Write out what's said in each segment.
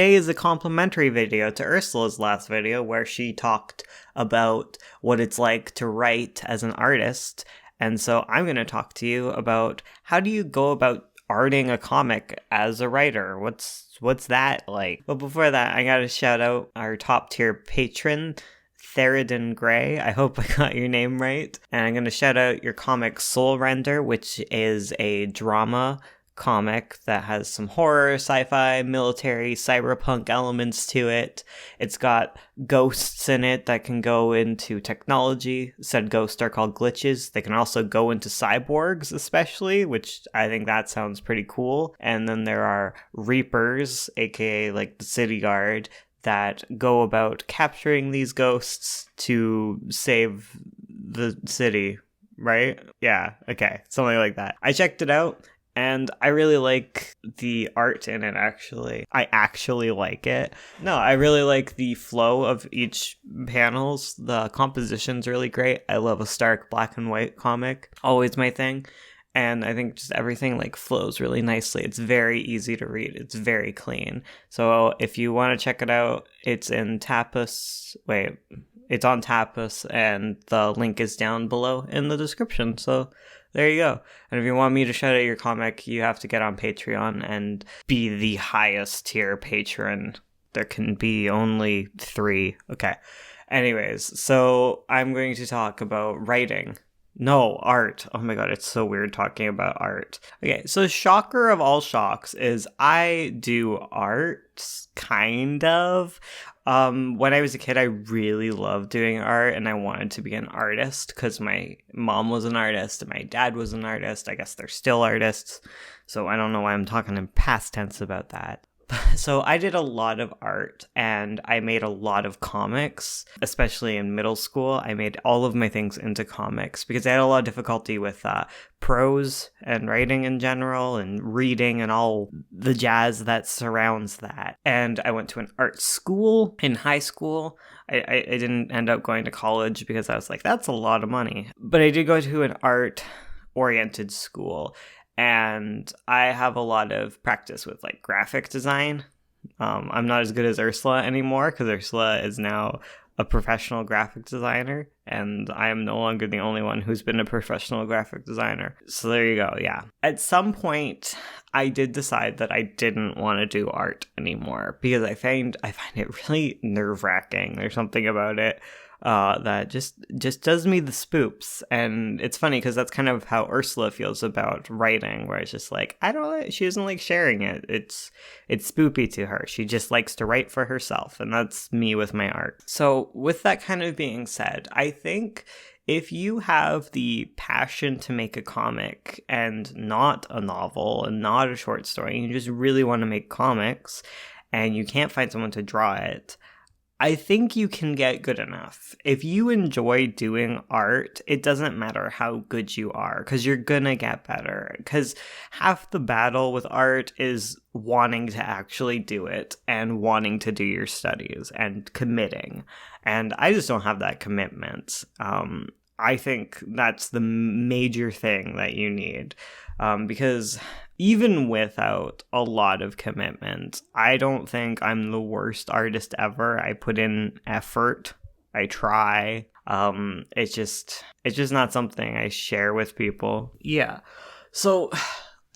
Today is a complimentary video to Ursula's last video where she talked about what it's like to write as an artist. And so I'm going to talk to you about how do you go about arting a comic as a writer? What's that like? But before that, I got to shout out our top tier patron, Theridon Gray. I hope I got your name right. And I'm going to shout out your comic Soul Render, which is a drama comic that has some horror, sci-fi, military, cyberpunk elements to it. It's got ghosts in it that can go into technology. Said ghosts are called glitches. They can also go into cyborgs, especially, which I think that sounds pretty cool. And then there are reapers, aka like the city guard, that go about capturing these ghosts to save the city, right? Yeah, okay, something like that. I checked it out. And I really like the art in it, actually. I actually like it. No, I really like the flow of each panels. The composition's really great. I love a stark black and white comic. Always my thing. And I think just everything like flows really nicely. It's very easy to read. It's very clean. So if you want to check it out, it's in Tapas. It's on Tapas, and the link is down below in the description. So there you go. And if you want me to shout out your comic, you have to get on Patreon and be the highest tier patron. There can be only 3. Okay. Anyways, so I'm going to talk about writing. No, art. Oh my god, it's so weird talking about art. Okay, so shocker of all shocks is I do art, kind of. When I was a kid, I really loved doing art, and I wanted to be an artist because my mom was an artist and my dad was an artist. I guess they're still artists, so I don't know why I'm talking in past tense about that. So I did a lot of art, and I made a lot of comics, especially in middle school. I made all of my things into comics because I had a lot of difficulty with prose and writing in general and reading and all the jazz that surrounds that. And I went to an art school in high school. I didn't end up going to college because I was like, that's a lot of money. But I did go to an art-oriented school. And I have a lot of practice with like graphic design. I'm not as good as Ursula anymore because Ursula is now a professional graphic designer, and I am no longer the only one who's been a professional graphic designer. So there you go, yeah. At some point, I did decide that I didn't want to do art anymore because I find it really nerve-wracking. There's something about it that just does me the spoops. And it's funny because that's kind of how Ursula feels about writing, where it's just like, she doesn't like sharing it. It's spoopy to her. She just likes to write for herself, and that's me with my art. So with that kind of being said, I think if you have the passion to make a comic and not a novel and not a short story, and you just really want to make comics and you can't find someone to draw it, I think you can get good enough. If you enjoy doing art, it doesn't matter how good you are, because you're gonna get better. Because half the battle with art is wanting to actually do it and wanting to do your studies and committing. And I just don't have that commitment. I think that's the major thing that you need. Because even without a lot of commitment, I don't think I'm the worst artist ever. I put in effort. I try. It's just not something I share with people. Yeah. So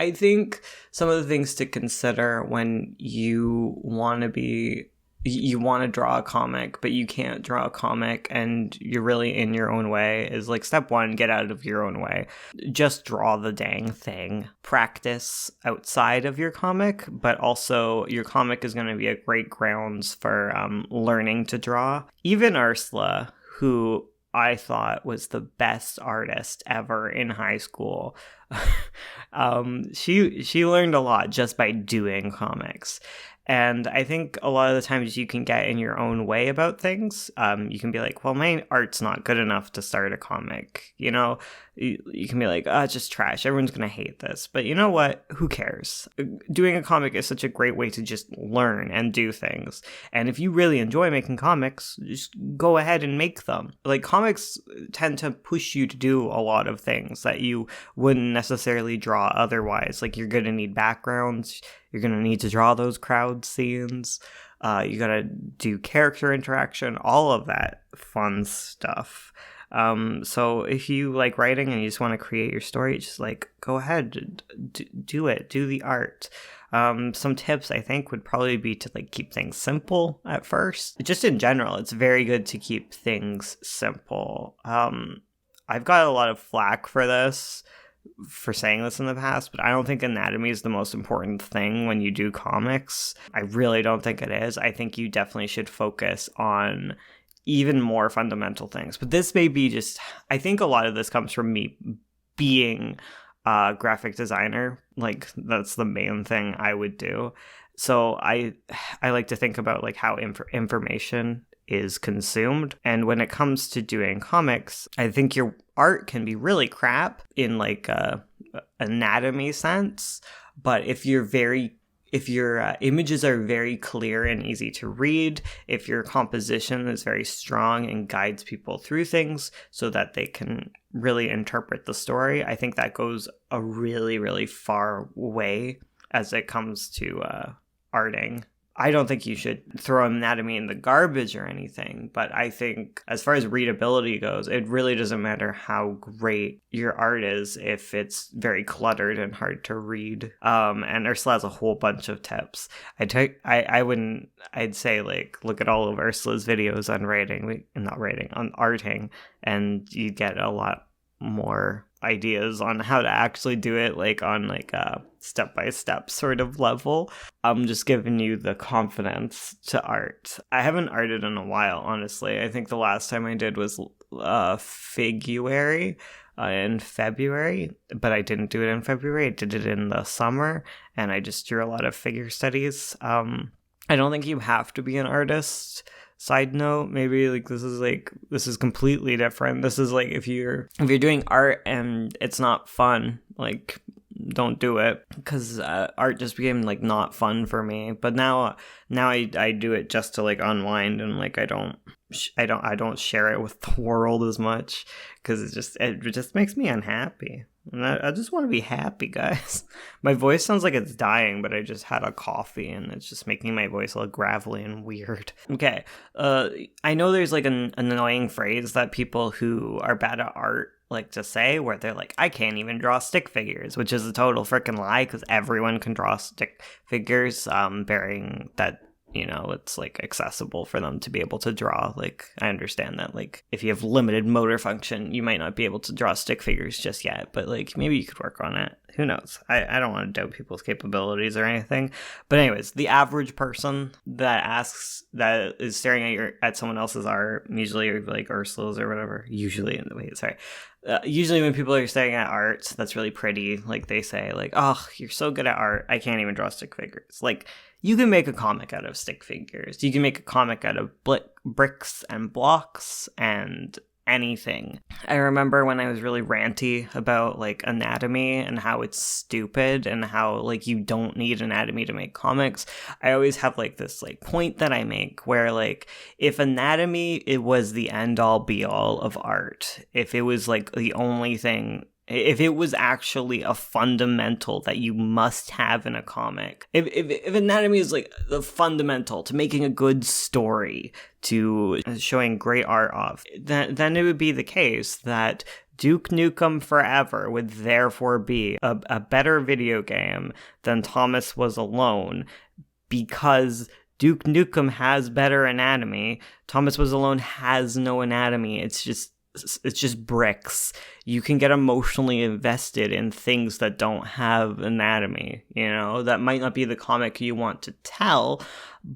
I think some of the things to consider when you want to draw a comic, but you can't draw a comic and you're really in your own way is like, step 1, get out of your own way. Just draw the dang thing. Practice outside of your comic, but also your comic is going to be a great grounds for learning to draw. Even Ursula, who I thought was the best artist ever in high school, she learned a lot just by doing comics. And I think a lot of the times you can get in your own way about things. You can be like, well, my art's not good enough to start a comic. You know, you can be like, oh, it's just trash. Everyone's going to hate this. But you know what? Who cares? Doing a comic is such a great way to just learn and do things. And if you really enjoy making comics, just go ahead and make them. Like, comics tend to push you to do a lot of things that you wouldn't necessarily draw otherwise. Like, you're going to need backgrounds. You're going to need to draw those crowd scenes. You got to do character interaction, all of that fun stuff. So if you like writing and you just want to create your story, just like go ahead, do it, do the art. Some tips I think would probably be to like keep things simple at first. Just in general, it's very good to keep things simple. I've got a lot of flack for this, for saying this in the past, but I don't think anatomy is the most important thing when you do comics. I really don't think it is. I think you definitely should focus on even more fundamental things. But this may be just, I think a lot of this comes from me being a graphic designer. Like, that's the main thing I would do. So I like to think about like how information is consumed. And when it comes to doing comics, I think your art can be really crap in like a anatomy sense. But if your images are very clear and easy to read, if your composition is very strong and guides people through things so that they can really interpret the story, I think that goes a really, really far way as it comes to arting. I don't think you should throw anatomy in the garbage or anything, but I think as far as readability goes, it really doesn't matter how great your art is if it's very cluttered and hard to read. And Ursula has a whole bunch of tips. I'd say like look at all of Ursula's videos on on arting, and you get a lot more ideas on how to actually do it, like on like a step-by-step sort of level. I'm just giving you the confidence to art. I haven't arted in a while, honestly. I think the last time I did was February, in February, but I didn't do it in February. I did it in the summer, and I just drew a lot of figure studies. I don't think you have to be an artist. Side note, maybe like this is completely different. This is like if you're doing art and it's not fun, like don't do it, because art just became like not fun for me. But now I do it just to like unwind, and like I don't share it with the world as much, because it just makes me unhappy. And I just want to be happy, guys. My voice sounds like it's dying, but I just had a coffee and it's just making my voice look gravelly and weird. Okay, I know there's like an annoying phrase that people who are bad at art like to say, where they're like, I can't even draw stick figures, which is a total freaking lie, because everyone can draw stick figures, bearing that, you know, it's like accessible for them to be able to draw. Like, I understand that, like, if you have limited motor function, you might not be able to draw stick figures just yet, but like, maybe you could work on it. Who knows? I don't want to doubt people's capabilities or anything. But anyways, the average person that is staring at someone else's art, usually like Ursula's or whatever, usually when people are staring at art that's really pretty, like they say like, oh, you're so good at art, I can't even draw stick figures. Like, you can make a comic out of stick figures. You can make a comic out of bricks and blocks and anything. I remember when I was really ranty about like anatomy and how it's stupid and how like you don't need anatomy to make comics, I always have like this like point that I make where like, if anatomy, it was the end all be all of art, if it was like the only thing, if it was actually a fundamental that you must have in a comic, if anatomy is like the fundamental to making a good story, to showing great art off, then it would be the case that Duke Nukem Forever would therefore be a better video game than Thomas Was Alone, because Duke Nukem has better anatomy. Thomas Was Alone has no anatomy. It's just bricks. You can get emotionally invested in things that don't have anatomy, you know? That might not be the comic you want to tell,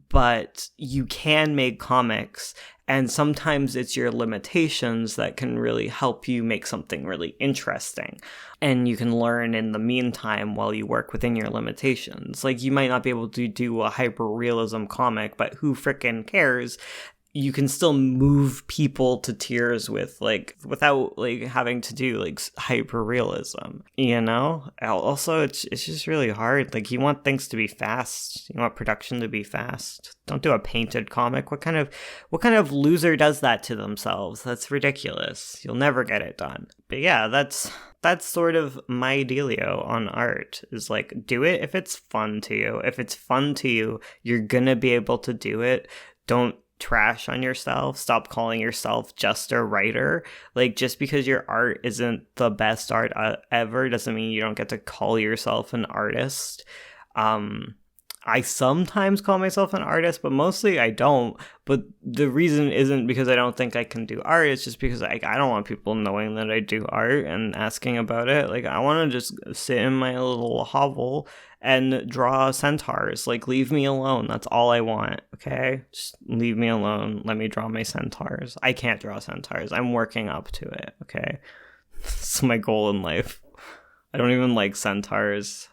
but you can make comics, and sometimes it's your limitations that can really help you make something really interesting. And you can learn in the meantime while you work within your limitations. Like, you might not be able to do a hyper-realism comic, but who frickin' cares? You can still move people to tears without like having to do like hyper realism, you know? Also, it's just really hard. Like, you want things to be fast. You want production to be fast. Don't do a painted comic. What kind of loser does that to themselves? That's ridiculous. You'll never get it done. But yeah, that's that's sort of my dealio on art, is like, do it if it's fun to you. If it's fun to you, you're gonna be able to do it. Don't trash on yourself. Stop calling yourself just a writer. Like, just because your art isn't the best art ever doesn't mean you don't get to call yourself an artist. I sometimes call myself an artist, but mostly I don't. But the reason isn't because I don't think I can do art. It's just because I don't want people knowing that I do art and asking about it. Like, I want to just sit in my little hovel and draw centaurs. Like, leave me alone. That's all I want, okay? Just leave me alone. Let me draw my centaurs. I can't draw centaurs. I'm working up to it, okay? It's my goal in life. I don't even like centaurs.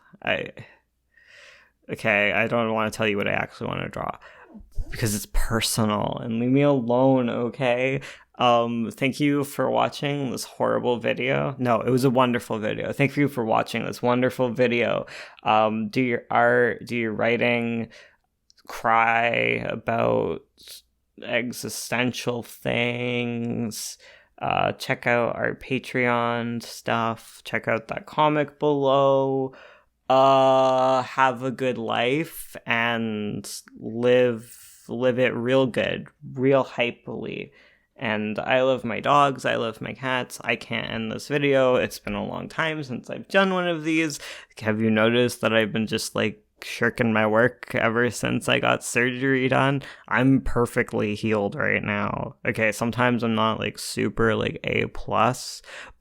Okay, I don't want to tell you what I actually want to draw because it's personal, and leave me alone, okay? Thank you for watching this horrible video. No, it was a wonderful video. Thank you for watching this wonderful video. Do your art, do your writing, cry about existential things. Check out our Patreon stuff. Check out that comic below. Have a good life and live it real good, real hypely. And I love my dogs, I love my cats. I can't end this video. It's been a long time since I've done one of these. Have you noticed that I've been just like shirking my work ever since I got surgery done? I'm perfectly healed right now. Okay, sometimes I'm not like super like A+,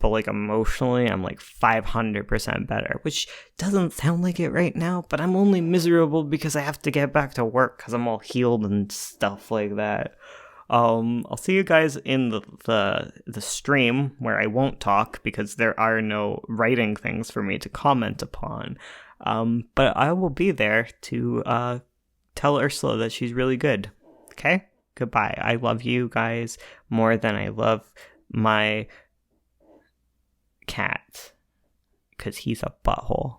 but like emotionally I'm like 500% better, which doesn't sound like it right now, but I'm only miserable because I have to get back to work because I'm all healed and stuff like that. I'll see you guys in the stream where I won't talk because there are no writing things for me to comment upon. But I will be there to tell Ursula that she's really good. Okay? Goodbye. I love you guys more than I love my cat because he's a butthole.